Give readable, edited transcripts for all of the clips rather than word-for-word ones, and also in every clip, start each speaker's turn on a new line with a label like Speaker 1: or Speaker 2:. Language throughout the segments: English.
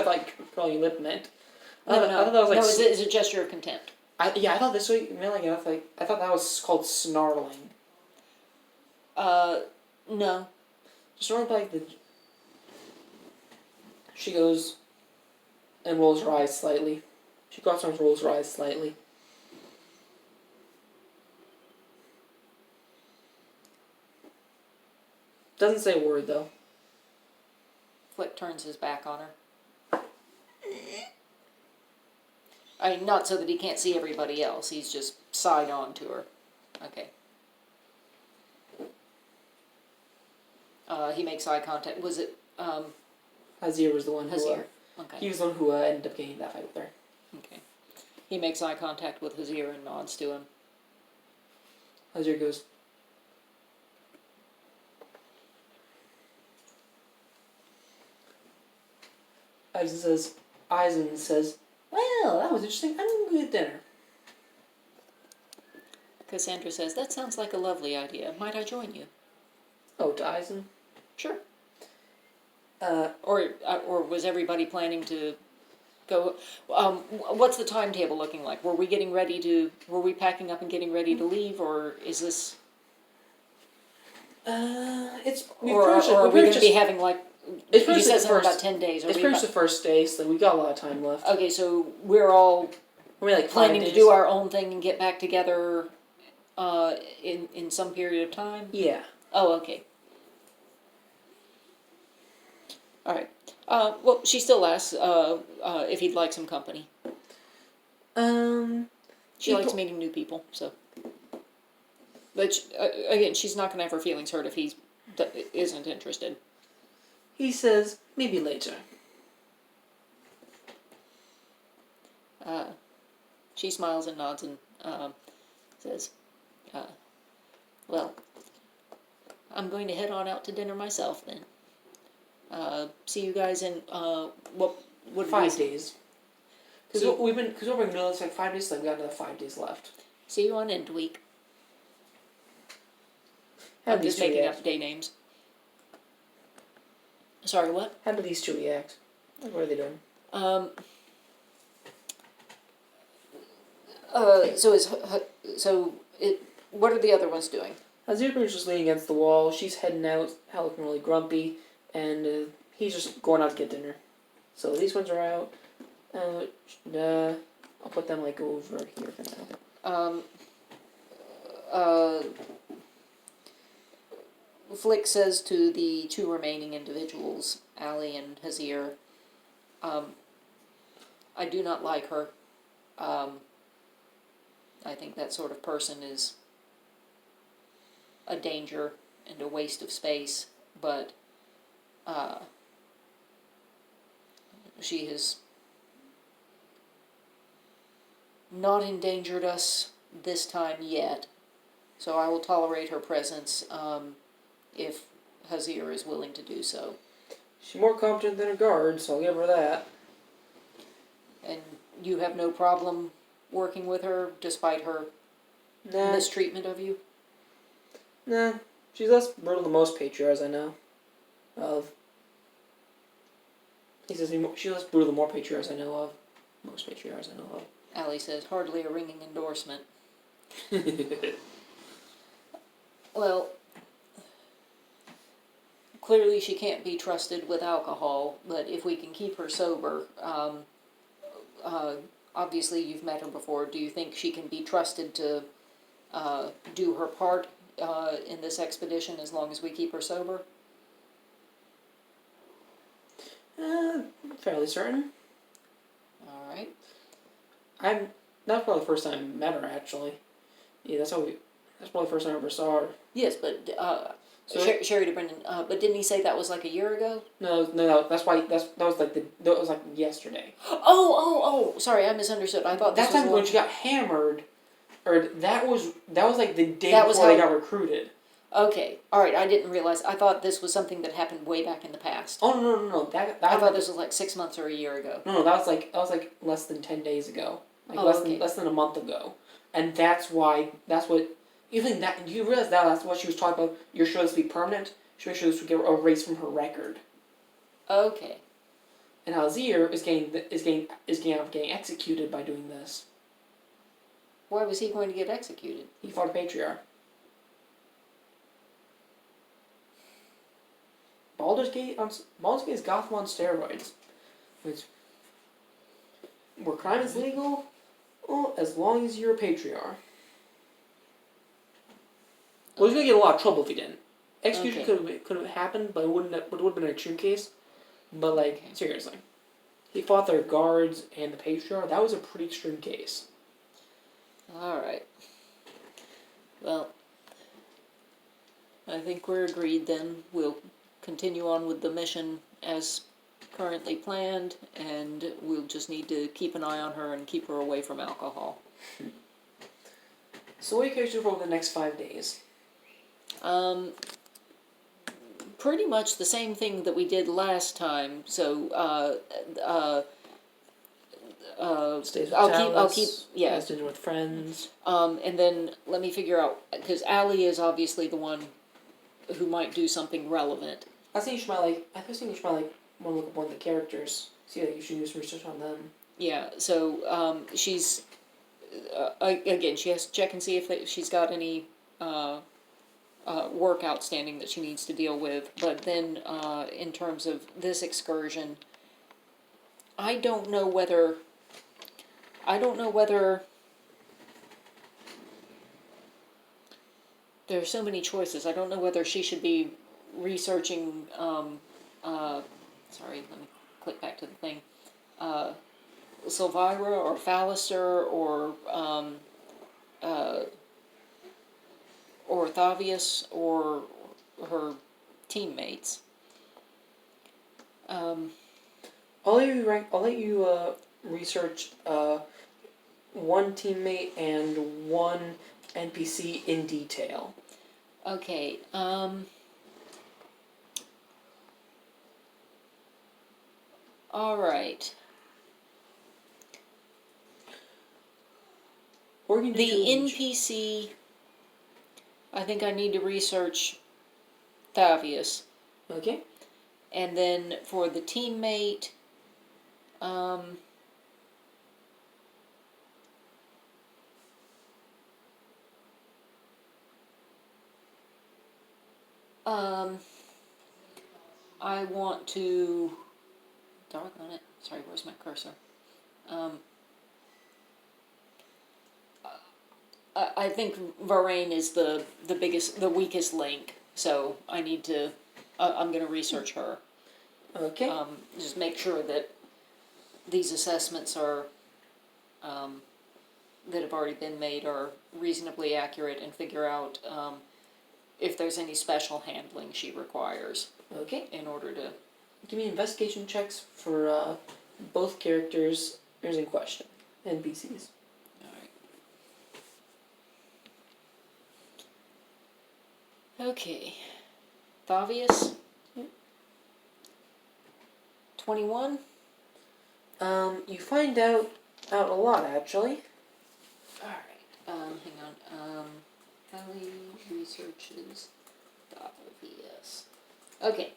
Speaker 1: like calling you lip mint.
Speaker 2: No.
Speaker 1: I thought that was like
Speaker 2: no, it's a gesture of contempt.
Speaker 1: I thought this way. I thought that was called snarling.
Speaker 2: No.
Speaker 1: Snarling like the. She goes. And rolls her eyes slightly. She got some rolls her eyes slightly. Doesn't say a word though.
Speaker 2: Flick turns his back on her. I mean, not so that he can't see everybody else. He's just side on to her. Okay. He makes eye contact. Was it,
Speaker 1: Hazir was the one who...
Speaker 2: Hazir. Okay.
Speaker 1: He was the one who ended up getting that fight with her.
Speaker 2: Okay. He makes eye contact with Hazir and nods to him.
Speaker 1: Hazir goes... Eisen says, well, that was interesting. I'm going to go eat dinner.
Speaker 2: Cassandra says, that sounds like a lovely idea. Might I join you?
Speaker 1: Oh, to Eisen?
Speaker 2: Sure. Or was everybody planning to go? What's the timetable looking like? Were we packing up and getting ready to leave, or is this? Are we going to be having like? You said something about 10 days.
Speaker 1: It's pretty much the first day, so we got a lot of time left.
Speaker 2: Okay, so we're all planning to do our own thing and get back together in some period of time?
Speaker 1: Yeah.
Speaker 2: Oh, okay. All right. Well, she still asks if he'd like some company. She likes meeting new people, so. But again, she's not going to have her feelings hurt if he isn't interested.
Speaker 1: He says, maybe later.
Speaker 2: She smiles and nods and says, well, I'm going to head on out to dinner myself then. See you guys in, what
Speaker 1: 5 days. Because we've been doing this like 5 days, so we've got another 5 days left.
Speaker 2: See you on end week. I'm just making up day names. Sorry, what?
Speaker 1: How do these two react? What are they doing?
Speaker 2: What are the other ones doing?
Speaker 1: Hazir's just leaning against the wall. She's heading out, looking really grumpy, and he's just going out to get dinner. So these ones are out. I'll put them like over here for now.
Speaker 2: Flick says to the two remaining individuals, Allie and Hazir, I do not like her. I think that sort of person is a danger and a waste of space, but she has not endangered us this time yet, so I will tolerate her presence if Hazir is willing to do so.
Speaker 1: She's more competent than a guard, so I'll give her that.
Speaker 2: And you have no problem working with her, despite her mistreatment of you?
Speaker 1: Nah, she's less brutal than most patriarchs I know of. He says she's less brutal than more patriarchs I know of. Most patriarchs I know of.
Speaker 2: Allie says, hardly a ringing endorsement. Well, clearly she can't be trusted with alcohol, but if we can keep her sober, obviously you've met her before. Do you think she can be trusted to do her part in this expedition as long as we keep her sober?
Speaker 1: Fairly certain.
Speaker 2: Alright.
Speaker 1: That's probably the first time I met her, actually. Yeah, that's probably the first time I ever saw her.
Speaker 2: Yes, but Sherry to Brendan. But didn't he say that was like a year ago?
Speaker 1: No. That was like yesterday.
Speaker 2: Oh! Sorry, I misunderstood. I thought
Speaker 1: that time when she got hammered, or that was like the day before they got recruited.
Speaker 2: Okay, all right. I didn't realize. I thought this was something that happened way back in the past.
Speaker 1: Oh no!
Speaker 2: I thought this was like 6 months or a year ago.
Speaker 1: No, that was like less than 10 days ago. Less than a month ago, and that's what. You think that you realize that's what she was talking about? You're sure this would be permanent? She was sure this would get erased from her record.
Speaker 2: Okay.
Speaker 1: and Alzir is getting executed by doing this.
Speaker 2: Why was he going to get executed?
Speaker 1: He fought a patriarch. Baldur's Gate is Gotham on steroids, which where crime is legal, well, as long as you're a patriarch. Well, he's gonna get in a lot of trouble if he didn't. Execution could have happened, but it would have been an extreme case. But like seriously, he fought their guards and the patriarch. That was a pretty extreme case.
Speaker 2: All right. Well, I think we're agreed then. We'll continue on with the mission as currently planned, and we'll just need to keep an eye on her and keep her away from alcohol.
Speaker 1: So what are you guys do for the next 5 days?
Speaker 2: Pretty much the same thing that we did last time. So,
Speaker 1: Stays with
Speaker 2: I'll keep, yeah.
Speaker 1: Has dinner with friends.
Speaker 2: And then let me figure out, because Allie is obviously the one who might do something relevant.
Speaker 1: I think you should want to look up one of the characters. See, like you should do some research on them.
Speaker 2: Yeah. So, she's again, she has to check and see if she's got any work outstanding that she needs to deal with. But then, in terms of this excursion, I don't know whether there are so many choices. I don't know whether she should be researching. Sorry, let me click back to the thing. Silvira or Fallister or Thavius or her teammates.
Speaker 1: I'll let you research one teammate and one NPC in detail.
Speaker 2: Okay. All right.
Speaker 1: Or you can do
Speaker 2: The
Speaker 1: two each.
Speaker 2: NPC. I think I need to research Thavius.
Speaker 1: Okay.
Speaker 2: And then for the teammate, I want to dark on it. Sorry, where's my cursor? I think Varane is the weakest link. So I need to. I'm going to research her.
Speaker 1: Okay.
Speaker 2: Just make sure that these assessments are that have already been made are reasonably accurate, and figure out if there's any special handling she requires.
Speaker 1: Okay.
Speaker 2: In order to
Speaker 1: Give me investigation checks for both characters in question, NPCs.
Speaker 2: All right. Okay. Thavius. 21.
Speaker 1: You find out a lot actually.
Speaker 2: All right. Hang on. Ellie researches Thavius. Okay.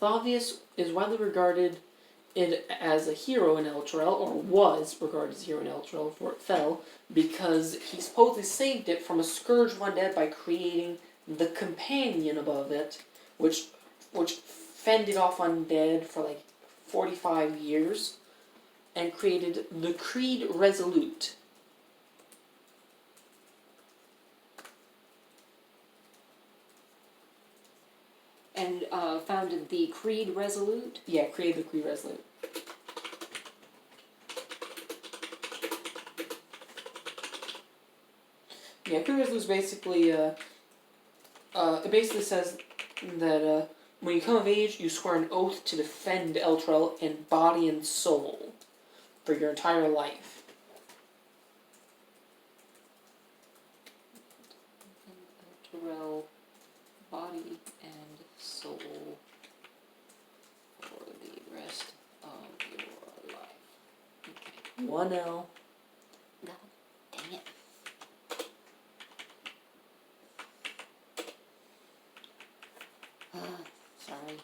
Speaker 1: Thavius is widely regarded as a hero in Elturel, or was regarded as a hero in Elturel before it fell, because he supposedly saved it from a scourge of undead by creating the companion above it, which fended off undead for like 45 years, and created the Creed Resolute.
Speaker 2: And founded the Creed Resolute.
Speaker 1: Yeah, created the Creed Resolute. Yeah, Creed Resolute is basically, it basically says that when you come of age, you swear an oath to defend Elturel in body and soul for your entire life.
Speaker 2: Elturel, body and soul for the rest of your life. Okay.
Speaker 1: 1L.
Speaker 2: God dang it. Sorry.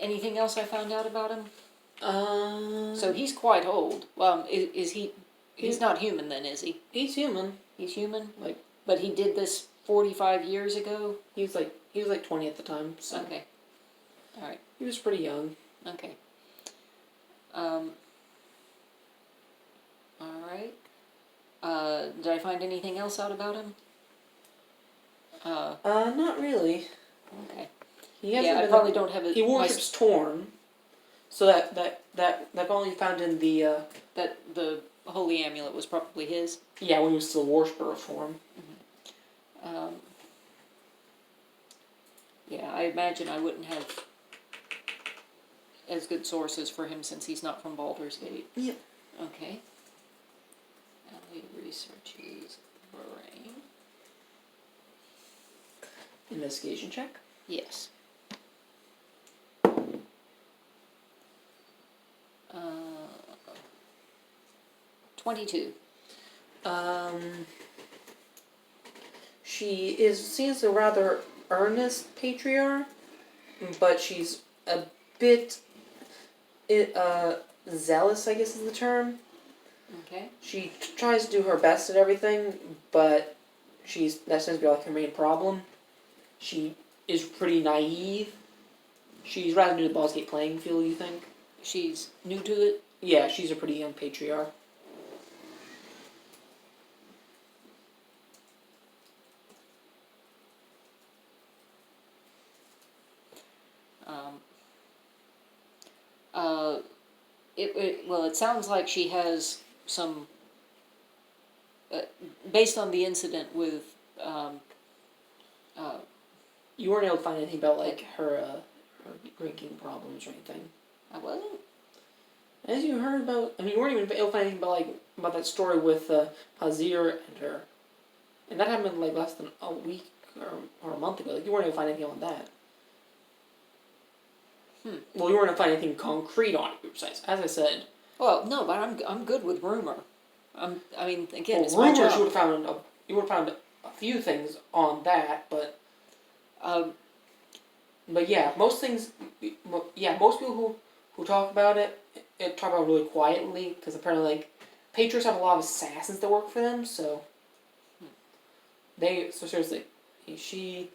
Speaker 2: anything else I found out about him?
Speaker 1: So
Speaker 2: So he's quite old. Is he? He's not human then, is he?
Speaker 1: he's human.
Speaker 2: He's human.
Speaker 1: Like,
Speaker 2: but he did this 45 years ago.
Speaker 1: He was like 20 at the time. So
Speaker 2: Okay. All right.
Speaker 1: he was pretty young.
Speaker 2: Okay. All right. Did I find anything else out about him?
Speaker 1: Not really.
Speaker 2: Okay.
Speaker 1: He hasn't
Speaker 2: I probably don't have it.
Speaker 1: He worships Torn, so that only found in the
Speaker 2: that the holy amulet was probably his.
Speaker 1: Yeah, when he was still a worshiper of Torn.
Speaker 2: Yeah, I imagine I wouldn't have as good sources for him since he's not from Baldur's Gate.
Speaker 1: Yep.
Speaker 2: Okay. Ellie researches brain.
Speaker 1: Investigation check.
Speaker 2: Yes. 22.
Speaker 1: She seems a rather earnest patriarch, but she's a bit zealous, I guess is the term.
Speaker 2: Okay.
Speaker 1: She tries to do her best at everything, but that seems to be like her main problem. She is pretty naive. She's rather new to the Baldur's Gate playing field, you think?
Speaker 2: She's new to it?
Speaker 1: Yeah, she's a pretty young patriarch.
Speaker 2: It sounds like she has some, based on the incident with,
Speaker 1: You weren't able to find anything about like her drinking problems or anything.
Speaker 2: I wasn't?
Speaker 1: As you heard about, you weren't even able to find anything about that story with Hazir and her, and that happened like less than a week or a month ago. Like, you weren't able to find anything on that. Well, you weren't able to find anything concrete on it, to be precise. As I said.
Speaker 2: Well, no, but I'm good with rumor. Again, it's
Speaker 1: rumors,
Speaker 2: my job.
Speaker 1: You would have found a few things on that, but. But yeah, most things. Yeah, most people who talk about it talk about it really quietly, because apparently, like, patriots have a lot of assassins that work for them, so. So seriously, he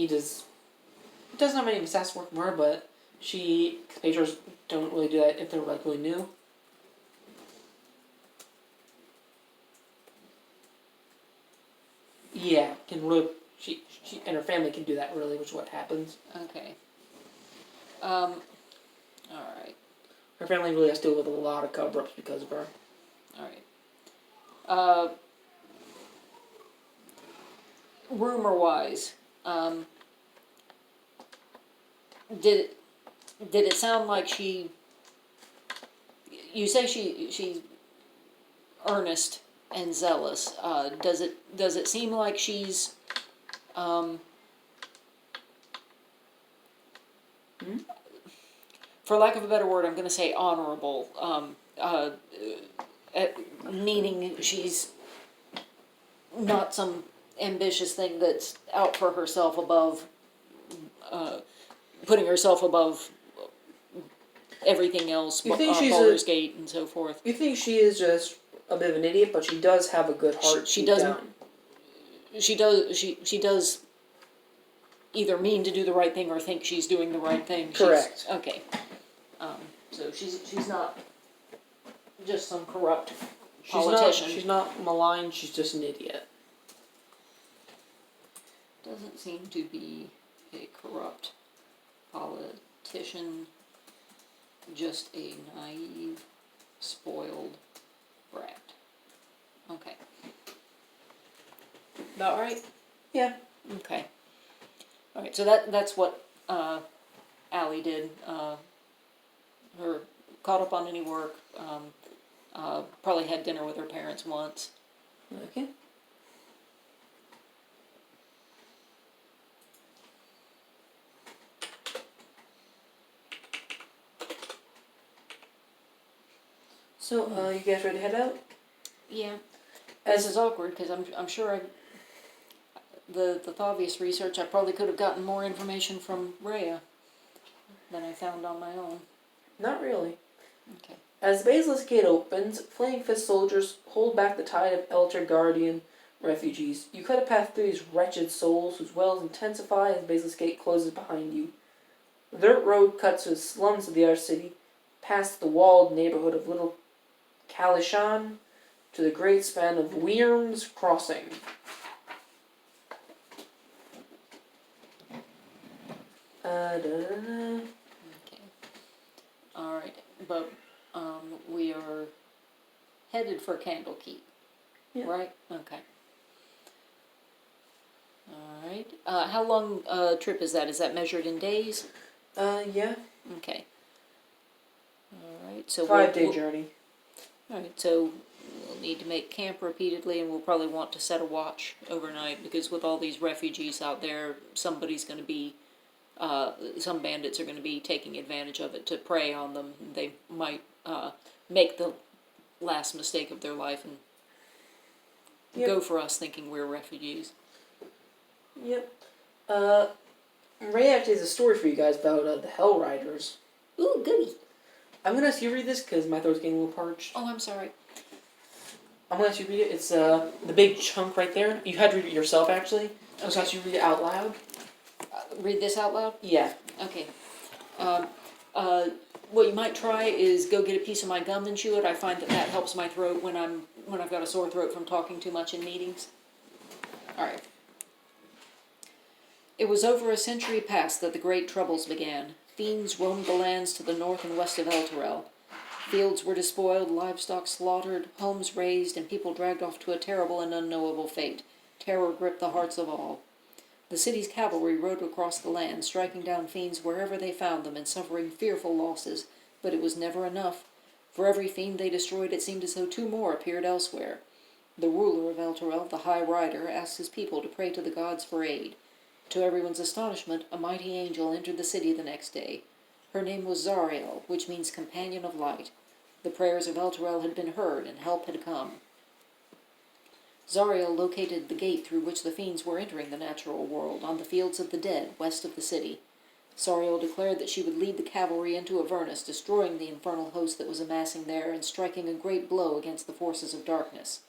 Speaker 1: doesn't have any assassins working for her, but patriots don't really do that if they're like really new. Yeah, can really she and her family can do that really, which is what happens.
Speaker 2: Okay. All right.
Speaker 1: Her family really has to deal with a lot of cover-ups because of her.
Speaker 2: All right. Rumor-wise, did it sound like she? You say she's earnest and zealous. Does it seem like she's for lack of a better word, I'm going to say honorable, meaning she's not some ambitious thing that's out for herself above, putting herself above everything else, Baldur's Gate and so forth.
Speaker 1: You think she is just a bit of an idiot, but she does have a good heart.
Speaker 2: She doesn't. She does either mean to do the right thing or think she's doing the right thing.
Speaker 1: Correct.
Speaker 2: Okay. So she's not just some corrupt politician.
Speaker 1: She's not malign. She's just an idiot.
Speaker 2: Doesn't seem to be a corrupt politician. Just a naive, spoiled brat. Okay. About right?
Speaker 1: Yeah.
Speaker 2: Okay. All right. So that's what Allie did. Her caught up on any work. Probably had dinner with her parents once.
Speaker 1: Okay. So, you guys ready to head out?
Speaker 2: Yeah. This is awkward because I'm sure the obvious research I probably could have gotten more information from Rhea. than I found on my own.
Speaker 1: Not really.
Speaker 2: Okay.
Speaker 1: As the basilisk gate opens, Flaming Fist soldiers hold back the tide of Elder Guardian refugees. You cut a path through these wretched souls whose wells intensify as the basilisk gate closes behind you. The dirt road cuts through the slums of the outer city, past the walled neighborhood of Little Kalishan, to the great span of Wyrm's Crossing.
Speaker 2: Okay. Alright, but we are headed for Candlekeep,
Speaker 1: Yeah.
Speaker 2: right? Okay. Alright. How long a trip is that? Is that measured in days?
Speaker 1: Yeah.
Speaker 2: Okay. Alright, so
Speaker 1: 5-day journey.
Speaker 2: Alright, so we'll need to make camp repeatedly, and we'll probably want to set a watch overnight, because with all these refugees out there, somebody's going to be, some bandits are going to be taking advantage of it to prey on them. They might make the last mistake of their life and go for us thinking we're refugees.
Speaker 1: Yep. Ray actually has a story for you guys about the Hell Riders.
Speaker 2: Ooh, goody.
Speaker 1: I'm going to ask you to read this because my throat's getting a little parched.
Speaker 2: Oh, I'm sorry.
Speaker 1: I'm going to ask you to read it. It's the big chunk right there. You had to read it yourself, actually. I'm going to ask you to read it out loud.
Speaker 2: Read this out loud?
Speaker 1: Yeah.
Speaker 2: Okay. What you might try is go get a piece of my gum and chew it. I find that helps my throat when I've got a sore throat from talking too much in meetings. All right. It was over a century past that the great troubles began. Fiends roamed the lands to the north and west of Elturel. Fields were despoiled, livestock slaughtered, homes razed, and people dragged off to a terrible and unknowable fate. Terror gripped the hearts of all. The city's cavalry rode across the land, striking down fiends wherever they found them and suffering fearful losses, but it was never enough. For every fiend they destroyed, it seemed as though 2 more appeared elsewhere. The ruler of Elturel, the High Rider, asked his people to pray to the gods for aid. To everyone's astonishment, a mighty angel entered the city the next day. Her name was Zariel, which means companion of light. The prayers of Elturel had been heard, and help had come. Zariel located the gate through which the fiends were entering the natural world, on the fields of the dead, west of the city. Zariel declared that she would lead the cavalry into Avernus, destroying the infernal host that was amassing there, and striking a great blow against the forces of darkness.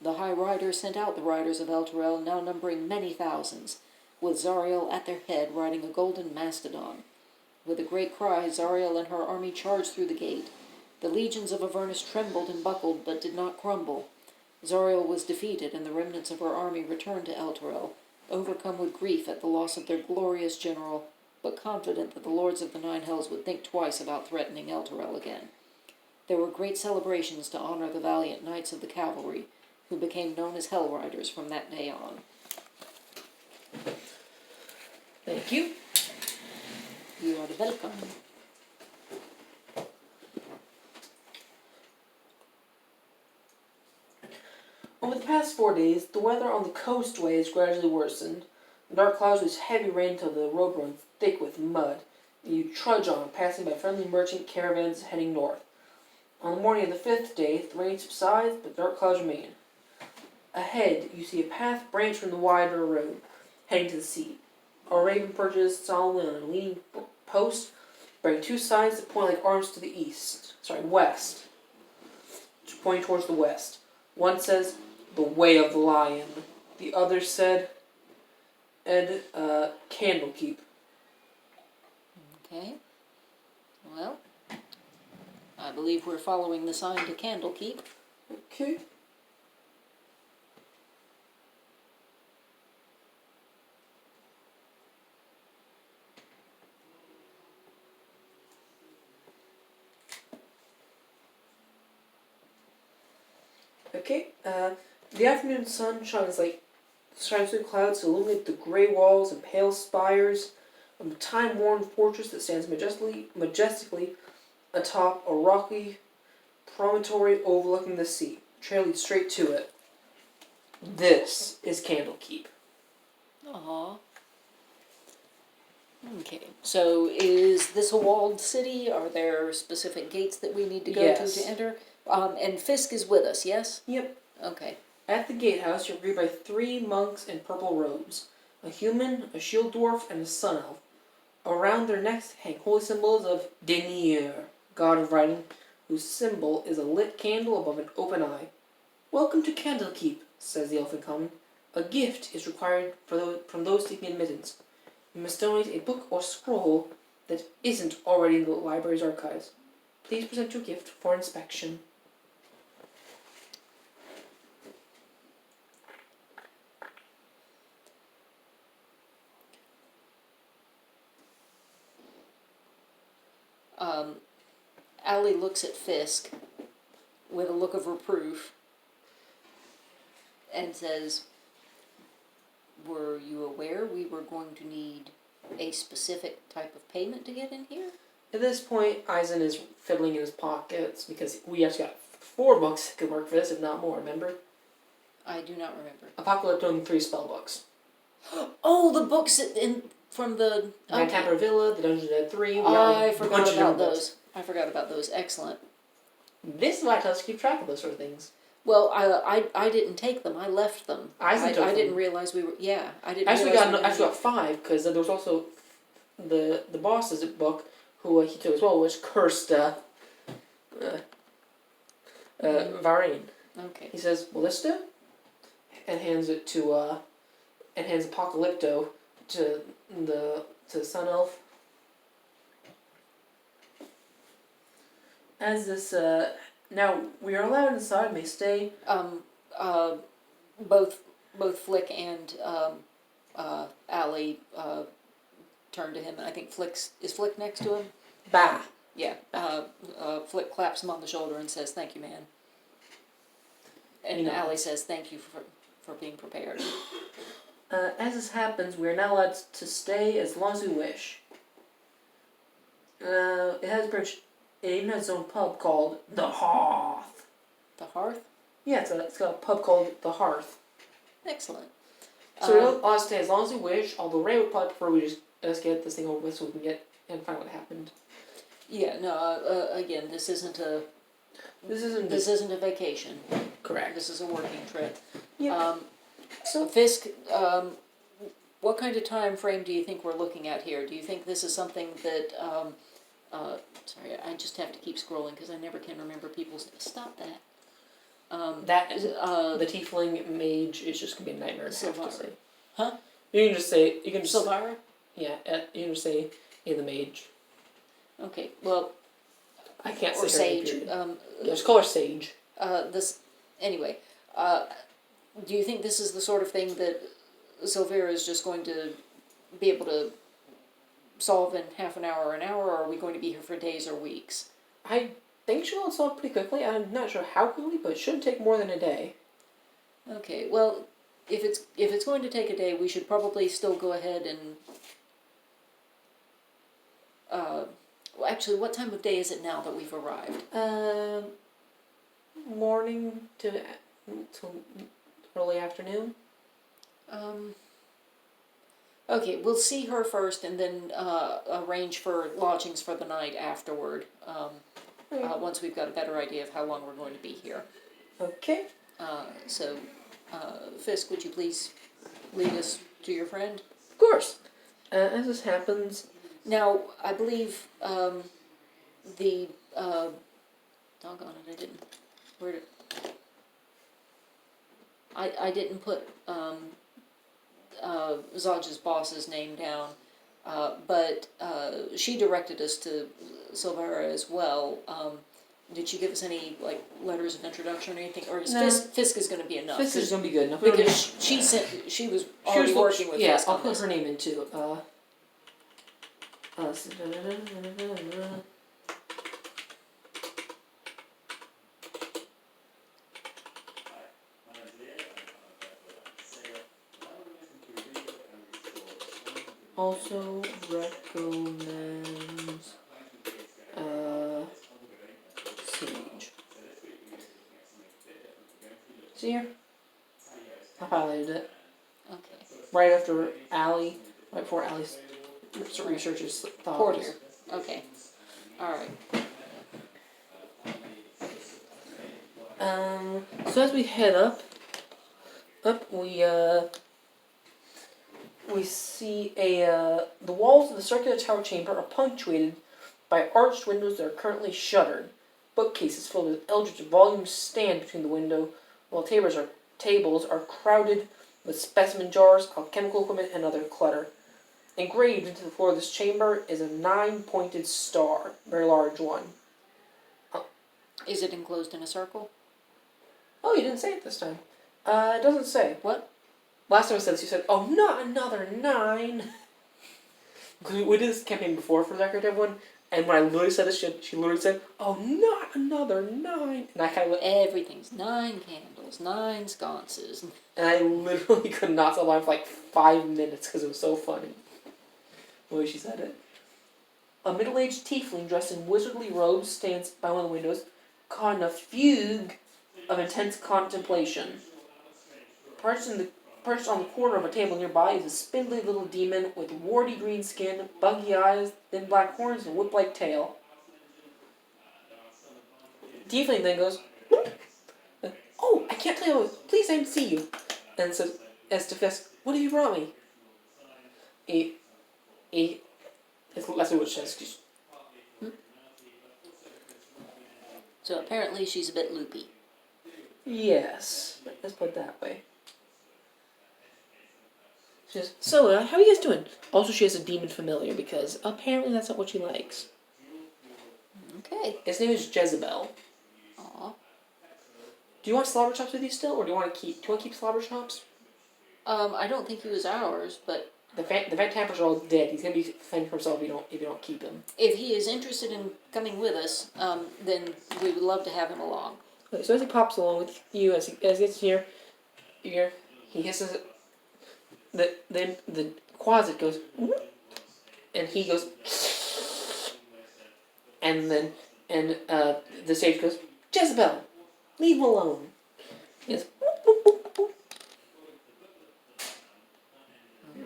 Speaker 2: The High Rider sent out the riders of Elturel, now numbering many thousands, with Zariel at their head, riding a golden mastodon. With a great cry, Zariel and her army charged through the gate. The legions of Avernus trembled and buckled, but did not crumble. Zariel was defeated, and the remnants of her army returned to Elturel, overcome with grief at the loss of their glorious general, but confident that the lords of the 9 Hells would think twice about threatening Elturel again. There were great celebrations to honor the valiant knights of the cavalry, who became known as Hell Riders from that day on.
Speaker 1: Thank you.
Speaker 2: You are welcome.
Speaker 1: Over the past 4 days, the weather on the coastway has gradually worsened. Dark clouds with heavy rain until the road runs thick with mud. You trudge on, passing by friendly merchant caravans heading north. On the morning of the 5th day, the rain subsides, but dark clouds remain. Ahead, you see a path branch from the wider road, heading to the sea. A raven perches solemnly on a leaning post, bearing 2 signs that point like arms to the west, pointing towards the west. One says, "The Way of the Lion." The other said, Candlekeep.
Speaker 2: Okay. Well, I believe we're following the sign to Candlekeep.
Speaker 1: Okay. Okay, the afternoon sun shines through the clouds to illuminate the gray walls and pale spires of the time-worn fortress that stands majestically atop a rocky promontory overlooking the sea. The trail leads straight to it. This is Candlekeep.
Speaker 2: Aww. Okay, so is this a walled city? Are there specific gates that we need to go to enter? And Fisk is with us, yes?
Speaker 1: Yep.
Speaker 2: Okay.
Speaker 1: At the gatehouse, you're greeted by 3 monks in purple robes. A human, a shield dwarf, and a sun elf. Around their necks hang holy symbols of Denir, god of writing, whose symbol is a lit candle above an open eye. Welcome to Candlekeep, says the elfin common. A gift is required from those seeking admittance. You must donate a book or scroll that isn't already in the library's archives. Please present your gift for inspection.
Speaker 2: Allie looks at Fisk with a look of reproof and says, "Were you aware we were going to need a specific type of payment to get in here?"
Speaker 1: At this point, Eisen is fiddling in his pockets because we actually got 4 books that could work for this, if not more, remember?
Speaker 2: I do not remember.
Speaker 1: Apocalypto and 3 spell books.
Speaker 2: Oh, the books from the...
Speaker 1: Nine Tapper Villa, The Dungeon Dead 3.
Speaker 2: I forgot about those. I forgot about those. Excellent.
Speaker 1: This is why I tell us to keep track of those sort of things.
Speaker 2: Well, I didn't take them. I left them.
Speaker 1: I
Speaker 2: didn't realize we were... Yeah, I didn't
Speaker 1: actually
Speaker 2: realize
Speaker 1: got 5, because there was also the boss's book, who he took as well, which cursed Varane.
Speaker 2: Okay.
Speaker 1: He says, Ballista, and hands it to, and hands Apocalypto to the Sun Elf. As this, now, we are allowed inside, may stay.
Speaker 2: Both Flick and Allie turn to him, and I think is Flick next to him?
Speaker 1: Bah.
Speaker 2: Yeah. Flick claps him on the shoulder and says, "Thank you, man." And Allie says, "Thank you for being prepared."
Speaker 1: As this happens, we are now allowed to stay as long as we wish. It even has its own pub called The Hearth.
Speaker 2: The Hearth?
Speaker 1: Yeah, it's got a pub called The Hearth.
Speaker 2: Excellent.
Speaker 1: So we don't allowed to stay as long as we wish, although Ray would probably prefer we just get this thing over with so we can get and find what happened.
Speaker 2: Yeah, no, again, this isn't a vacation.
Speaker 1: Correct.
Speaker 2: This is a working trip.
Speaker 1: Yeah.
Speaker 2: So Fisk, what kind of time frame do you think we're looking at here? Do you think this is something that, sorry, I just have to keep scrolling because I never can remember people's, stop that.
Speaker 1: The tiefling mage is just gonna be a nightmare to have to say.
Speaker 2: Huh?
Speaker 1: You can just say,
Speaker 2: Silvira?
Speaker 1: Yeah, you can just say, the mage.
Speaker 2: Okay, well.
Speaker 1: I can't
Speaker 2: or
Speaker 1: say
Speaker 2: Sage.
Speaker 1: Just call her Sage.
Speaker 2: Anyway, do you think this is the sort of thing that Silvira is just going to be able to solve in half an hour or an hour, or are we going to be here for days or weeks?
Speaker 1: I think she'll solve pretty quickly. I'm not sure how quickly, but it shouldn't take more than a day.
Speaker 2: Okay, well, if it's going to take a day, we should probably still go ahead and well, actually, what time of day is it now that we've arrived?
Speaker 1: Morning to early afternoon.
Speaker 2: Okay, we'll see her first and then arrange for lodgings for the night afterward, once we've got a better idea of how long we're going to be here.
Speaker 1: Okay.
Speaker 2: So, Fisk, would you please lead us to your friend?
Speaker 1: Of course. As this happens...
Speaker 2: Now, I believe doggone it, I didn't... I didn't put Zaj's boss's name down, but she directed us to Silvira as well. Did she give us any letters of introduction or anything, or is Fisk is going to be enough?
Speaker 1: Fisk is going to be good enough
Speaker 2: because she was already working with Fisk.
Speaker 1: Yeah, I'll put her name in too. Also recommends Sage. See here? I highlighted it.
Speaker 2: Okay.
Speaker 1: Right after Allie, right before Allie's researches thought.
Speaker 2: Portier. Okay. Alright.
Speaker 1: So as we head up we we see the walls of the circular tower chamber are punctuated by arched windows that are currently shuttered. Bookcases filled with eldritch volumes stand between the window, while tables are crowded with specimen jars, alchemical equipment, and other clutter. Engraved into the floor of this chamber is a 9-pointed star, a very large one.
Speaker 2: Is it enclosed in a circle?
Speaker 1: Oh, you didn't say it this time. It doesn't say.
Speaker 2: What?
Speaker 1: Last time I said this, you said, "Oh, not another 9." We did this campaign before for the record, everyone, and when I literally said this, she literally said, "Oh, not another 9." And I kind of went,
Speaker 2: Everything's 9 candles, 9 sconces.
Speaker 1: and I literally could not stop laughing for like 5 minutes because it was so funny. The way she said it. A middle-aged tiefling dressed in wizardly robes stands by one of the windows, caught in a fugue of intense contemplation. Perched on the corner of a table nearby is a spindly little demon with warty green skin, buggy eyes, thin black horns, and whip-like tail. Tiefling then goes, "Oh, I can't tell you. Please, I didn't see you." And says, as to Fisk, "What have you brought me?" That's what she says.
Speaker 2: So apparently she's a bit loopy.
Speaker 1: Yes, let's put it that way. She says, "So, how are you guys doing?" Also, she has a demon familiar because apparently that's not what she likes.
Speaker 2: Okay.
Speaker 1: His name is Jezebel.
Speaker 2: Aw.
Speaker 1: Do you want Slobber Chops with you still, or do you want to keep Slobber Chops?
Speaker 2: I don't think he was ours, but
Speaker 1: The Van Tampers are all dead. He's gonna be fending for himself if you don't keep him.
Speaker 2: if he is interested in coming with us, then we would love to have him along.
Speaker 1: Okay, so as he pops along with you, as he gets here, he hisses. Then the closet goes, and he goes, and the sage goes, "Jezebel, leave him alone." He goes,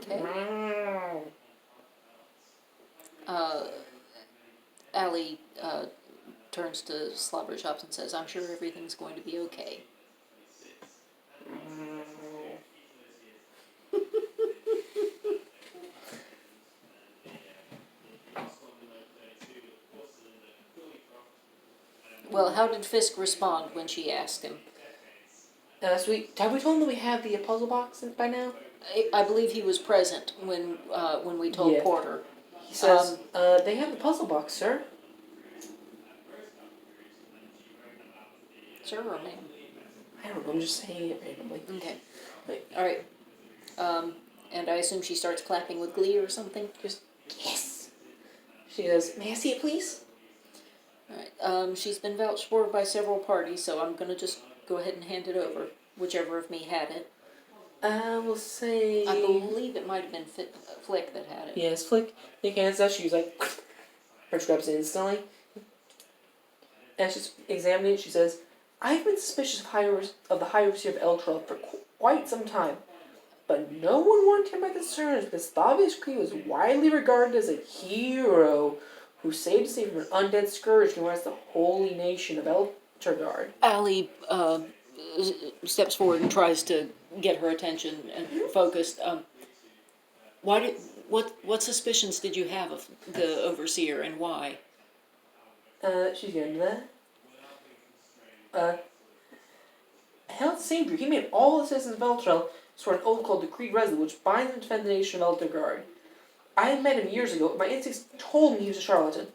Speaker 2: Okay. Allie turns to Slobber Chops and says, "I'm sure everything's going to be okay." Well, how did Fisk respond when she asked him?
Speaker 1: have we told him that we have the puzzle box by now?
Speaker 2: I believe he was present when we told
Speaker 1: Yeah.
Speaker 2: Porter.
Speaker 1: He says, "They have the puzzle box, sir."
Speaker 2: Sir or ma'am?
Speaker 1: I don't know. I'm just saying it randomly.
Speaker 2: Okay.
Speaker 1: Like,
Speaker 2: All right. And I assume she starts clapping with glee or something?
Speaker 1: just yes. She goes, "May I see it, please?"
Speaker 2: Alright, she's been vouched for by several parties, so I'm gonna just go ahead and hand it over, whichever of me had it.
Speaker 1: We'll say.
Speaker 2: I believe it might have been Flick that had it.
Speaker 1: Yes, Flick. Nick hands that. She's like, her grabs it instantly. And she's examining it. She says, "I've been suspicious of the High Overseer of Eltrell for quite some time, but no one warned him my concerns. This Thavius Cree was widely regarded as a hero who saved the city from an undead scourge known as the Holy Nation of Eltergard."
Speaker 2: Allie steps forward and tries to get her attention and focused. What suspicions did you have of the Overseer and why?
Speaker 1: She's getting to that. Held the same he made all the citizens of Eltrell swear an oath called the Creed Resolute, which binds them to defend the nation of Eltergard. I had met him years ago, but my instincts told me he was a charlatan.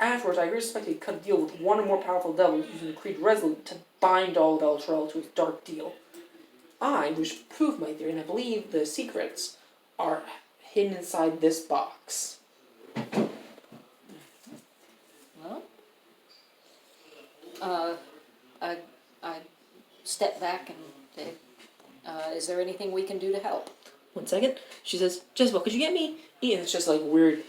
Speaker 1: Afterwards, I agreed to suspect he'd cut a deal with one or more powerful devils using the Creed Resolute to bind all of Eltrell to his dark deal. I wish to prove my theory, and I believe the secrets are hidden inside this box.
Speaker 2: Well, I step back and say, is there anything we can do to help?
Speaker 1: 1 second. She says, "Jezebel, could you get me?" And it's just like weird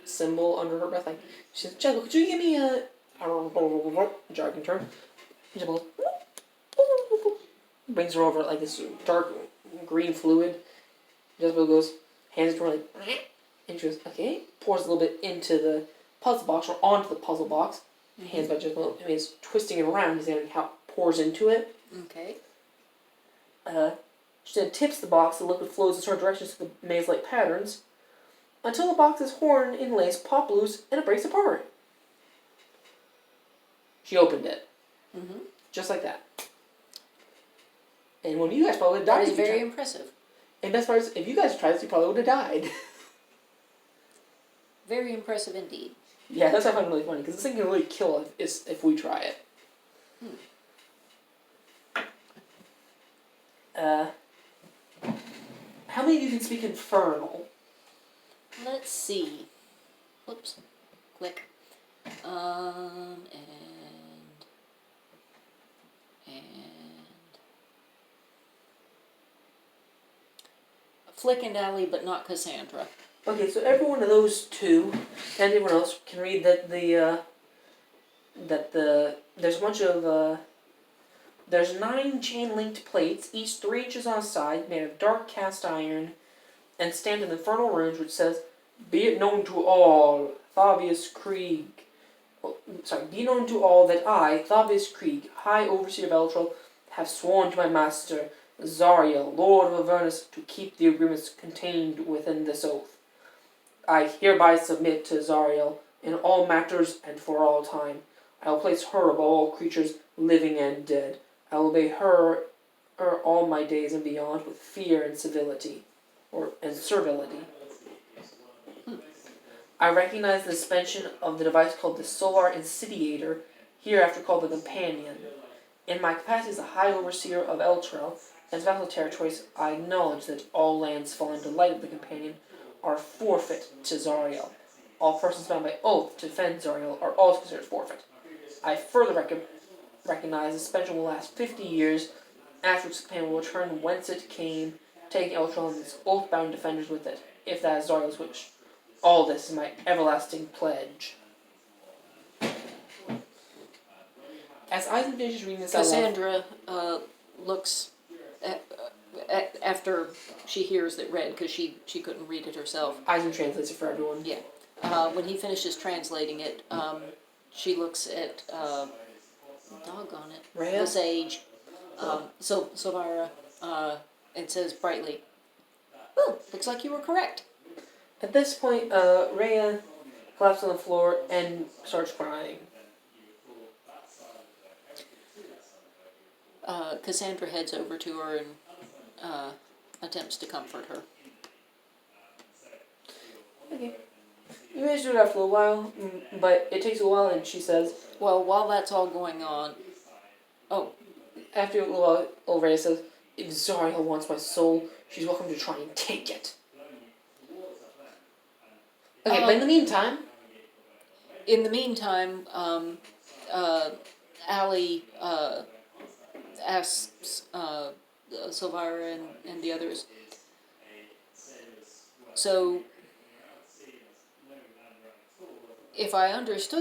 Speaker 1: symbol under her breath. Like, she says, "Jezebel, could you get me a..." I don't know what jargon term. Jezebel brings her over like this dark green fluid. Jezebel goes, hands it to her like, and she goes, "Okay." Pours a little bit into the puzzle box or onto the puzzle box. Hands by Jezebel. I mean, it's twisting it around. He's how it pours into it.
Speaker 2: Okay.
Speaker 1: She then tips the box, the liquid flows in certain directions to the maze-like patterns, until the box's horn inlays pop loose and it breaks apart. She opened it.
Speaker 2: Mm-hmm.
Speaker 1: Just like that. And one of you guys probably would have died.
Speaker 2: That is very impressive.
Speaker 1: And best part is, if you guys tried this, you probably would have died.
Speaker 2: Very impressive indeed.
Speaker 1: Yeah, that's what I find really funny, because this thing can really kill if we try it. How many of you can speak Infernal?
Speaker 2: Let's see. Whoops. Click. And Flick and Ally, but not Cassandra.
Speaker 1: Okay, so every one of those two, and everyone else, can read that there's a bunch of there's 9 chain-linked plates, each 3 inches on a side, made of dark cast iron, and stand in infernal runes, which says, "Be it known to all, Fabius Krieg." Be known to all that I, Fabius Krieg, High Overseer of Eltrel, have sworn to my master, Zariel, Lord of Avernus, to keep the agreements contained within this oath. I hereby submit to Zariel in all matters and for all time. I will place her above all creatures, living and dead. I will obey her all my days and beyond with fear and civility, and servility. I recognize the suspension of the device called the Solar Insidiator, hereafter called the Companion. In my capacity as the High Overseer of Eltrel and vassal territories, I acknowledge that all lands falling into the light of the Companion are forfeit to Zariel. All persons bound by oath to defend Zariel are also considered forfeit. I further recognize the suspension will last 50 years, after which the Companion will return whence it came, taking Eltrel and its oath-bound defenders with it, if that is Zariel's wish. All this is my everlasting pledge. As Eisen finishes reading this out loud,
Speaker 2: Cassandra looks after she hears it read, because she couldn't read it herself.
Speaker 1: Eisen translates it for everyone.
Speaker 2: Yeah. When he finishes translating it, she looks at doggone it,
Speaker 1: Rhea?
Speaker 2: the sage, Silvira, and says brightly, "Oh, looks like you were correct."
Speaker 1: At this point, Rhea collapses on the floor and starts crying.
Speaker 2: Cassandra heads over to her and attempts to comfort her.
Speaker 1: Okay. You manage to do it after a while, but it takes a while, and she says,
Speaker 2: Well, while that's all going on,
Speaker 1: after a little while, Rhea says, "If Zariel wants my soul, she's welcome to try and take it." Okay, but in the meantime,
Speaker 2: Ally asks Silvira and the others, so if I understood